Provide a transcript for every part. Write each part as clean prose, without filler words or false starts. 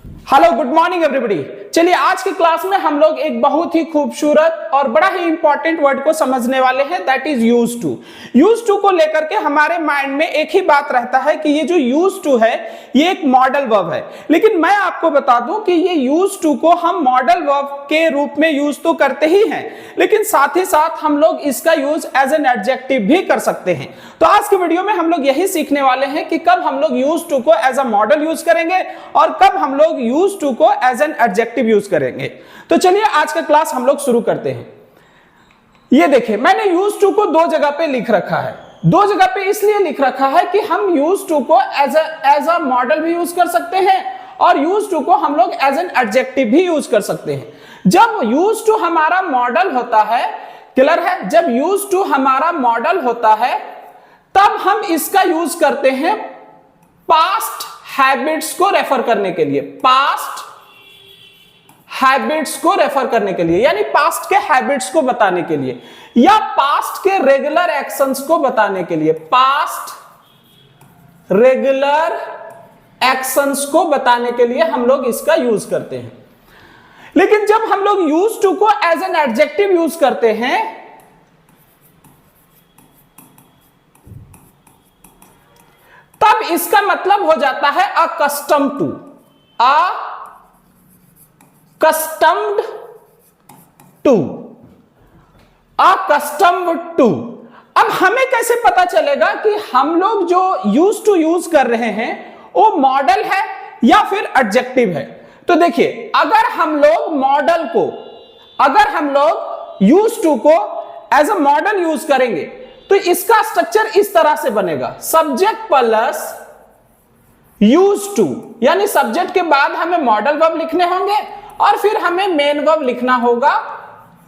Hello good morning everybody. चलिए आज की क्लास में हम लोग एक बहुत ही खूबसूरत और बड़ा ही इंपॉर्टेंट वर्ड को समझने वाले हैं, that is use to. Use to को लेकर के हमारे माइंड में एक ही बात रहता है कि ये जो यूज टू है ये एक मॉडल वर्ब है, लेकिन मैं आपको बता दूं कि ये यूज टू को हम मॉडल वर्ब के रूप में यूज तो करते ही हैं, लेकिन साथ ही साथ हम लोग इसका यूज एज एन एडजेक्टिव भी कर सकते हैं। तो आज के वीडियो में हम लोग यही सीखने वाले हैं कि कब हम लोग यूज टू को एज अ मॉडल यूज करेंगे और कब हम लोग यूज टू को एज एन एडजेक्टिव यूज करेंगे। तो चलिए आज का क्लास हम लोग शुरू करते हैं। ये देखिए मैंने यूज टू को दो जगह पे लिख रखा है। दो जगह पे इसलिए लिख रखा है कि हम यूज टू को एज अ मॉडल भी यूज कर सकते हैं और यूज टू को हम लोग एज एन एडजेक्टिव भी यूज कर सकते हैं। जब यूज टू हमारा मॉडल होता है, क्लियर है, जब यूज टू हमारा मॉडल होता है तब हम इसका यूज करते हैं पास्ट हैबिट्स को रेफर करने के लिए, पास्ट हैबिट्स को रेफर करने के लिए, यानी पास्ट के हैबिट्स को बताने के लिए या पास्ट के रेगुलर एक्शंस को बताने के लिए, पास्ट रेगुलर एक्शंस को बताने के लिए हम लोग इसका यूज करते हैं। लेकिन जब हम लोग यूज टू को एज एन एडजेक्टिव यूज करते हैं तब इसका मतलब हो जाता है accustom to, accustomed to, accustomed to. अब हमें कैसे पता चलेगा कि हम लोग जो यूज टू यूज कर रहे हैं वो मॉडल है या फिर एडजेक्टिव है? तो देखिए अगर हम लोग मॉडल को, अगर हम लोग यूज टू को एज अ मॉडल यूज करेंगे तो इसका स्ट्रक्चर इस तरह से बनेगा, सब्जेक्ट प्लस यूज टू, यानी सब्जेक्ट के बाद हमें मॉडल वर्ब लिखने होंगे और फिर हमें मेन वर्ब लिखना होगा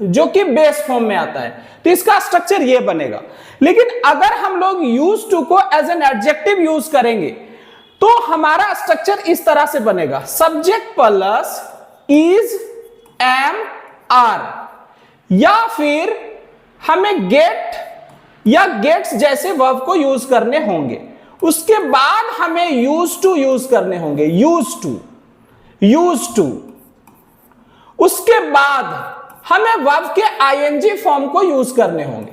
जो कि बेस फॉर्म में आता है। तो इसका स्ट्रक्चर ये बनेगा। लेकिन अगर हम लोग यूज टू को एज एन एडजेक्टिव यूज करेंगे तो हमारा स्ट्रक्चर इस तरह से बनेगा, subject plus is, am, are, या फिर हमें गेट या गेट्स जैसे वर्ब को यूज करने होंगे। उसके बाद हमें यूज टू यूज करने होंगे, यूज टू, यूज टू। उसके बाद हमें वर्ब के आईएनजी फॉर्म को यूज करने होंगे।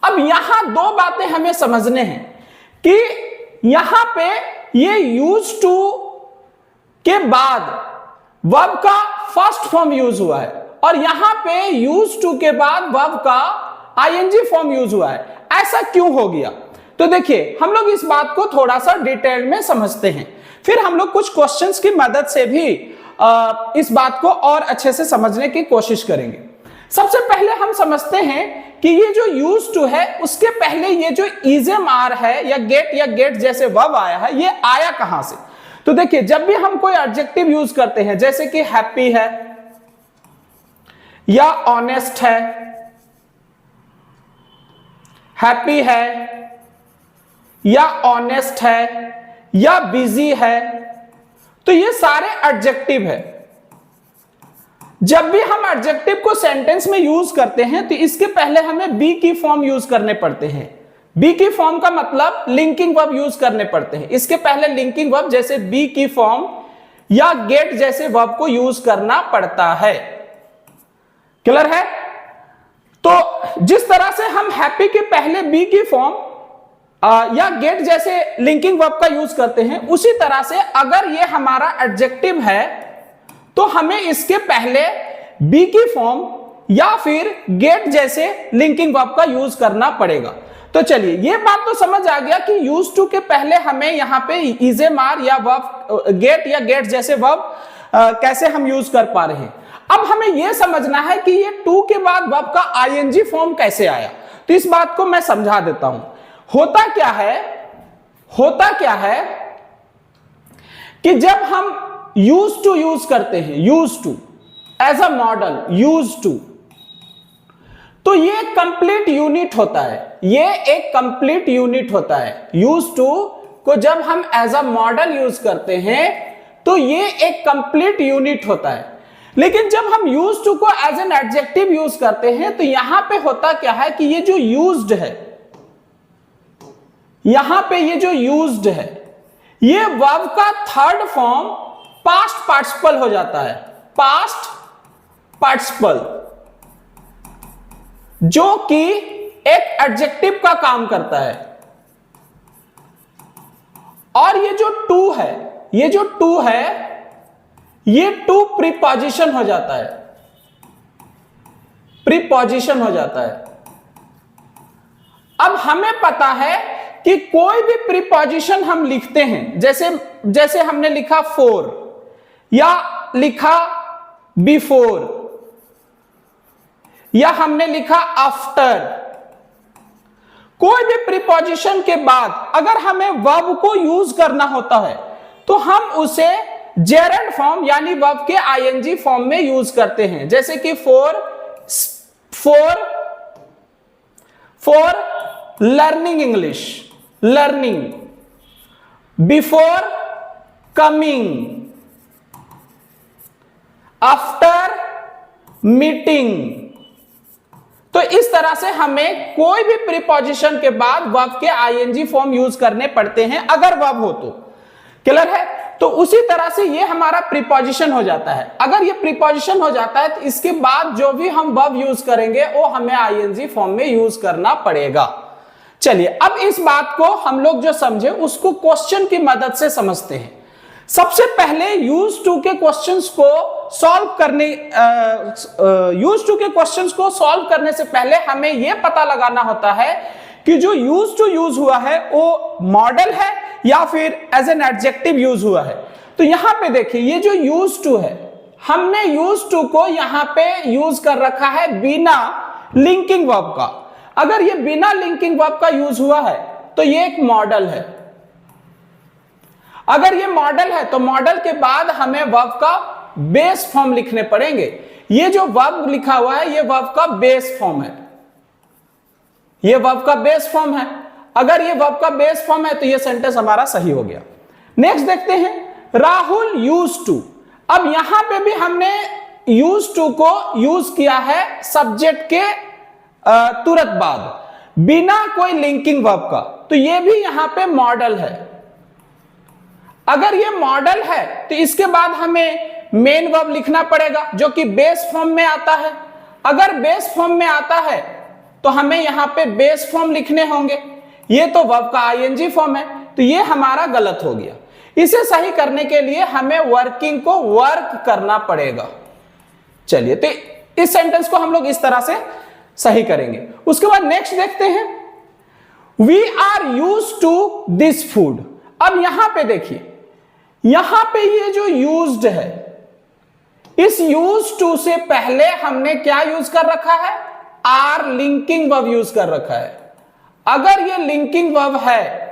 अब यहां दो बातें हमें समझने हैं कि यहां पे ये यूज टू के बाद वर्ब का फर्स्ट फॉर्म यूज हुआ है और यहां पे यूज टू के बाद वर्ब का आईएनजी फॉर्म यूज हुआ है। ऐसा क्यों हो गया? तो देखिए हम लोग इस बात को थोड़ा सा डिटेल में समझते हैं, फिर हम लोग कुछ क्वेश्चंस की मदद से भी इस बात को और अच्छे से समझने की कोशिश करेंगे। सबसे पहले हम समझते हैं कि ये जो यूज टू है उसके पहले ये जो इजम आर है या गेट जैसे वर्ब आया है, ये आया कहां से? तो देखिए जब भी हम कोई एडजेक्टिव यूज करते हैं जैसे कि हैप्पी है या ऑनेस्ट है, हैप्पी है या ऑनेस्ट है या बिजी है, तो ये सारे एडजेक्टिव है। जब भी हम एडजेक्टिव को सेंटेंस में यूज करते हैं तो इसके पहले हमें बी की फॉर्म यूज करने पड़ते हैं। बी की फॉर्म का मतलब लिंकिंग वर्ब यूज करने पड़ते हैं। इसके पहले लिंकिंग वर्ब जैसे बी की फॉर्म या गेट जैसे वर्ब को यूज करना पड़ता है। क्लियर है? तो जिस तरह से हम हैप्पी के पहले बी की फॉर्म या गेट जैसे लिंकिंग वर्ब का यूज करते हैं, उसी तरह से अगर ये हमारा एडजेक्टिव है तो हमें इसके पहले बी की फॉर्म या फिर गेट जैसे लिंकिंग वर्ब का यूज करना पड़ेगा। तो चलिए ये बात तो समझ आ गया कि यूज टू के पहले हमें यहां पे इजम आर या वर्ब गेट या गेट जैसे वर्ब कैसे हम यूज कर पा रहे हैं। अब हमें यह समझना है कि ये टू के बाद वर्ब का आईएनजी फॉर्म कैसे आया। तो इस बात को मैं समझा देता हूं। होता क्या है कि जब हम यूज टू यूज करते हैं, use to as a modal, use to, तो ये कंप्लीट यूनिट होता है, ये एक कंप्लीट यूनिट होता है। यूज टू को जब हम एज अ मॉडल यूज करते हैं तो ये एक कंप्लीट यूनिट होता है। लेकिन जब हम यूज टू को एज एन एडजेक्टिव यूज करते हैं तो यहां पे होता क्या है कि ये जो यूज्ड है, यहां पे ये जो यूज्ड है ये वर्ब का थर्ड फॉर्म पास्ट पार्टिसिपल हो जाता है, पास्ट पार्टिसिपल, जो कि एक एडजेक्टिव का काम करता है। और ये जो टू है, ये जो टू है, ये टू प्रीपोजिशन हो जाता है, प्रीपोजिशन हो जाता है। अब हमें पता है कि कोई भी प्रीपोजिशन हम लिखते हैं, जैसे हमने लिखा फोर या लिखा बिफोर या हमने लिखा आफ्टर, कोई भी प्रीपोजिशन के बाद अगर हमें वर्ब को यूज करना होता है तो हम उसे जेरेंड फॉर्म यानी वर्ब के आईएनजी फॉर्म में यूज करते हैं। जैसे कि for learning English, learning, before coming, after meeting. तो इस तरह से हमें कोई भी प्रीपोजिशन के बाद वर्ब के आईएनजी फॉर्म यूज करने पड़ते हैं अगर वर्ब हो तो। क्लियर है? तो उसी तरह से ये हमारा प्रीपोजिशन हो जाता है। अगर ये प्रीपोजिशन हो जाता है तो इसके बाद जो भी हम वर्ब यूज करेंगे वो हमें आईएनजी फॉर्म में यूज करना पड़ेगा। चलिए अब इस बात को हम लोग जो समझे उसको क्वेश्चन की मदद से समझते हैं। सबसे पहले यूज टू के क्वेश्चंस को सॉल्व करने से पहले हमें यह पता लगाना होता है कि जो यूज टू यूज हुआ है वो मॉडल है या फिर एज एन एडजेक्टिव यूज हुआ है। तो यहां पे देखिए ये जो यूज टू है, हमने यूज टू को यहां पे यूज कर रखा है बिना लिंकिंग वर्ब का। अगर ये बिना लिंकिंग वर्ब का यूज हुआ है तो ये एक मॉडल है। अगर ये मॉडल है तो मॉडल के बाद हमें वर्ब का बेस फॉर्म लिखने पड़ेंगे। ये जो वर्ब लिखा हुआ है ये वर्ब का बेस फॉर्म है, ये वर्ब का बेस फॉर्म है। अगर ये वर्ब का बेस फॉर्म है तो ये सेंटेंस हमारा सही हो गया। नेक्स्ट देखते हैं, राहुल यूज टू। अब यहां पे भी हमने यूज टू को यूज किया है सब्जेक्ट के तुरंत बाद बिना कोई लिंकिंग वर्ब का, तो ये भी यहां पे मॉडल है। अगर ये मॉडल है तो इसके बाद हमें मेन वर्ब लिखना पड़ेगा जो कि बेस फॉर्म में आता है। अगर बेस फॉर्म में आता है तो हमें यहां पे बेस फॉर्म लिखने होंगे। ये तो वर्ब का आईएनजी फॉर्म है, तो ये हमारा गलत हो गया। इसे सही करने के लिए हमें वर्किंग को वर्क करना पड़ेगा। चलिए तो इस सेंटेंस को हम लोग इस तरह से सही करेंगे। उसके बाद नेक्स्ट देखते हैं, we are used to this food. अब यहां पे देखिए, यहां पे ये जो यूज्ड है, इस यूज टू से पहले हमने क्या यूज कर रखा है? आर लिंकिंग वर्ब यूज कर रखा है। अगर ये लिंकिंग वर्ब है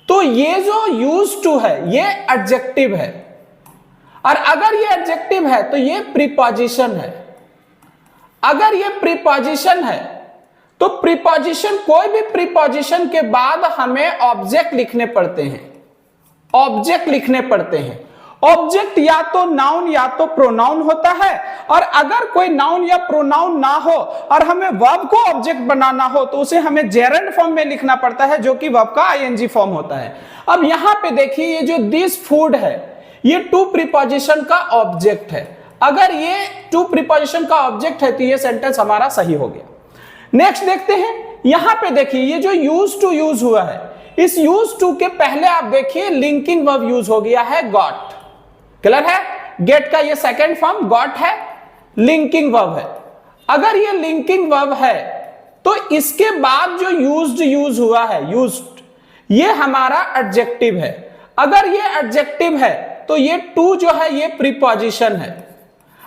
तो ये जो यूज टू है ये एडजेक्टिव है, और अगर ये एडजेक्टिव है तो ये प्रीपोजिशन है। अगर ये प्रीपोजिशन है तो प्रीपोजिशन, कोई भी प्रीपोजिशन के बाद हमें ऑब्जेक्ट लिखने पड़ते हैं, ऑब्जेक्ट लिखने पड़ते हैं। ऑब्जेक्ट या तो नाउन या तो प्रोनाउन होता है, और अगर कोई नाउन या प्रोनाउन ना हो और हमें वर्ब को ऑब्जेक्ट बनाना हो तो उसे हमें जेरेंड फॉर्म में लिखना पड़ता है जो कि वर्ब का आईएनजी फॉर्म होता है। अब यहां पे देखिए ये जो दिस फूड है ये टू प्रीपोजिशन का ऑब्जेक्ट है। अगर ये टू प्रीपोजिशन का ऑब्जेक्ट है तो ये सेंटेंस हमारा सही हो गया। नेक्स्ट देखते हैं, यहां पे देखिए ये जो यूज टू यूज हुआ है, इस यूज टू के पहले आप देखिए लिंकिंग वर्ब यूज हो गया है गॉट। क्लियर है? गेट का ये सेकंड फॉर्म गॉट है, लिंकिंग वर्ब है। अगर ये लिंकिंग वर्ब है तो इसके बाद जो यूज्ड यूज हुआ है, यूज्ड, ये हमारा एडजेक्टिव है। अगर ये एडजेक्टिव है तो ये टू जो है ये प्रीपोजिशन है।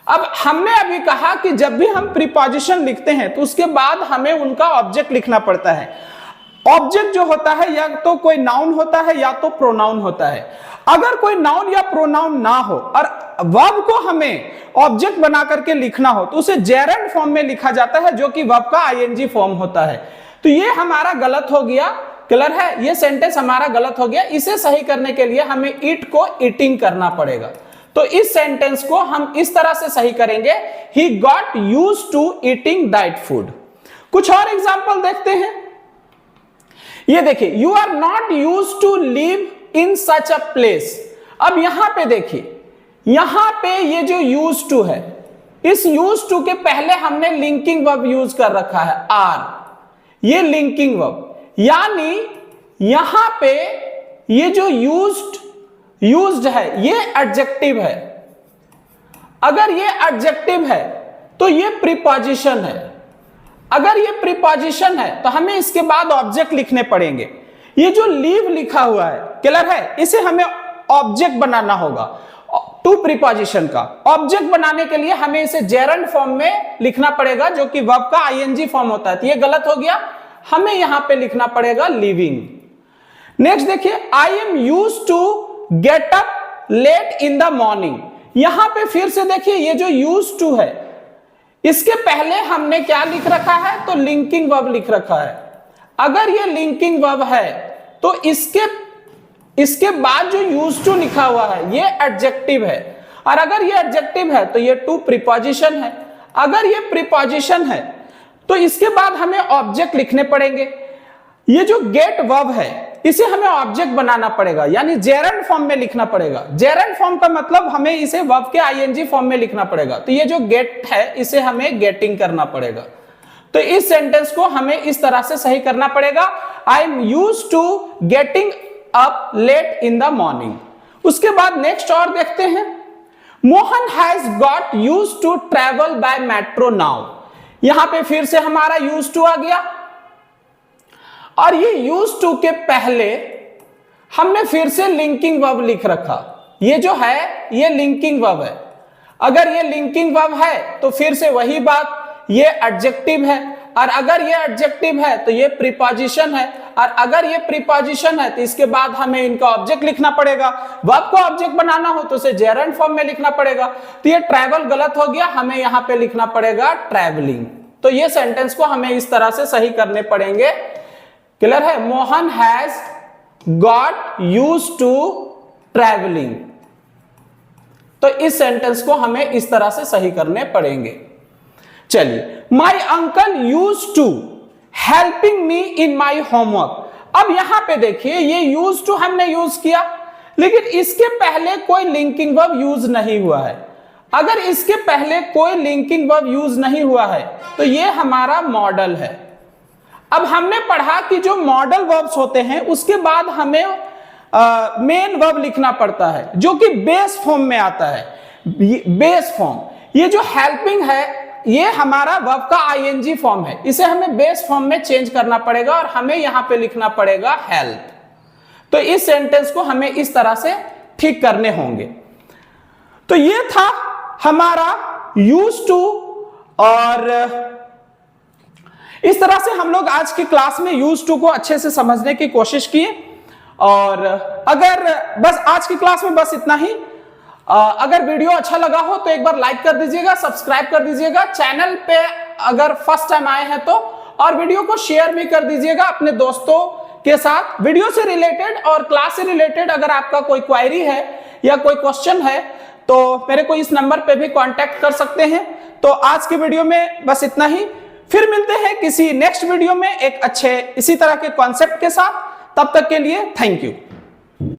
अब हमने अभी कहा कि जब भी हम प्रीपोजिशन लिखते हैं तो उसके बाद हमें उनका ऑब्जेक्ट लिखना पड़ता है। ऑब्जेक्ट जो होता है या तो कोई नाउन होता है या तो प्रोनाउन होता है। अगर कोई नाउन या प्रोनाउन ना हो और वर्ब को हमें ऑब्जेक्ट बना करके लिखना हो तो उसे जेरेंड फॉर्म में लिखा जाता है जो कि वर्ब का आईएनजी फॉर्म होता है। तो ये हमारा गलत हो गया। क्लियर है? ये सेंटेंस हमारा गलत हो गया। इसे सही करने के लिए हमें ईट को ईटिंग करना पड़ेगा। तो इस सेंटेंस को हम इस तरह से सही करेंगे, he got used to eating that food. कुछ और एग्जांपल देखते हैं। ये देखिए, you are not used to live in such a place. अब यहां पे देखिए, यहां पे ये जो यूज टू है, इस यूज टू के पहले हमने लिंकिंग वर्ब यूज कर रखा है आर, ये लिंकिंग वर्ब, यानी यहां पे ये जो यूज्ड है ये एडजेक्टिव है। अगर ये एडजेक्टिव है तो ये प्रीपोजिशन है। अगर ये प्रीपोजिशन है तो हमें इसके बाद ऑब्जेक्ट लिखने पड़ेंगे। ये जो लीव लिखा हुआ है, क्लियर है, इसे हमें ऑब्जेक्ट बनाना होगा टू प्रीपोजिशन का। ऑब्जेक्ट बनाने के लिए हमें इसे जेरंड फॉर्म में लिखना पड़ेगा, जो कि वर्ब का आईएनजी फॉर्म होता है। तो ये गलत हो गया, हमें यहां पे लिखना पड़ेगा लिविंग। नेक्स्ट देखिए, I am used to get up late in the morning. यहां पे फिर से देखिए, ये जो यूज्ड टू है इसके पहले हमने क्या लिख रखा है, तो लिंकिंग वर्ब लिख रखा है। अगर ये लिंकिंग वर्ब है तो इसके बाद जो यूज्ड टू लिखा हुआ है ये एडजेक्टिव है, और अगर ये एडजेक्टिव है तो ये टू प्रीपोजिशन है। अगर ये प्रीपोजिशन है तो इसके बाद हमें ऑब्जेक्ट लिखने पड़ेंगे। ये जो गेट वर्ब है इसे हमें ऑब्जेक्ट बनाना पड़ेगा, यानी जेरंड फॉर्म में लिखना पड़ेगा। जेरंड फॉर्म का मतलब हमें इसे वर्ब के आईएनजी फॉर्म में लिखना पड़ेगा। तो ये जो गेट है इसे हमें गेटिंग करना पड़ेगा। तो इस सेंटेंस को हमें इस तरह से सही करना पड़ेगा, I am used to getting up late in the morning. उसके बाद नेक्स्ट और देखते हैं, Mohan has got used to travel by metro now. यहां पे फिर से हमारा यूज्ड टू आ गया, और ये यूज्ड टू के पहले हमने फिर से लिंकिंग वर्ब लिख रखा। ये जो है ये लिंकिंग वर्ब है। अगर ये लिंकिंग वर्ब है तो फिर से वही बात, ये एडजेक्टिव है, और अगर ये एडजेक्टिव है तो ये प्रीपोजिशन है, और अगर ये प्रीपोजिशन है तो इसके बाद हमें इनका ऑब्जेक्ट लिखना पड़ेगा। वर्ब को ऑब्जेक्ट बनाना हो तो उसे जेरंड फॉर्म में लिखना पड़ेगा। तो ये ट्रैवल गलत हो गया, हमें यहां पे लिखना पड़ेगा ट्रैवलिंग। तो ये सेंटेंस को हमें इस तरह से सही करने पड़ेंगे। क्लियर है, Mohan has got used to travelling. तो इस सेंटेंस को हमें इस तरह से सही करने पड़ेंगे। चलिए, my uncle used to helping me in my homework. अब यहां पे देखिए, ये यूज्ड टू हमने यूज किया, लेकिन इसके पहले कोई लिंकिंग वर्ब यूज नहीं हुआ है। अगर इसके पहले कोई लिंकिंग वर्ब यूज नहीं हुआ है तो ये हमारा मॉडल है। अब हमने पढ़ा कि जो मॉडल वर्ब्स होते हैं उसके बाद हमें मेन वर्ब लिखना पड़ता है, जो कि बेस फॉर्म में आता है। बेस फॉर्म, ये जो हेल्पिंग है ये हमारा वर्ब का आईएनजी फॉर्म है, इसे हमें बेस फॉर्म में चेंज करना पड़ेगा, और हमें यहां पे लिखना पड़ेगा हेल्प। तो इस सेंटेंस को हमें इस तरह से ठीक करने होंगे। तो ये था हमारा यूज्ड टू, और इस तरह से हम लोग आज की क्लास में यूज्ड टू को अच्छे से समझने की कोशिश किए। और अगर बस आज की क्लास में बस इतना ही। अगर वीडियो अच्छा लगा हो तो एक बार लाइक कर दीजिएगा, सब्सक्राइब कर दीजिएगा चैनल पे अगर फर्स्ट टाइम आए हैं तो, और वीडियो को शेयर भी कर दीजिएगा अपने दोस्तों के साथ। वीडियो से रिलेटेड और क्लास से रिलेटेड अगर आपका कोई क्वेरी है या कोई क्वेश्चन है तो मेरे को इस नंबर पे भी कांटेक्ट कर सकते हैं। तो आज की वीडियो में बस इतना ही, फिर मिलते हैं किसी नेक्स्ट वीडियो में एक अच्छे इसी तरह के कॉन्सेप्ट के साथ। तब तक के लिए थैंक यू।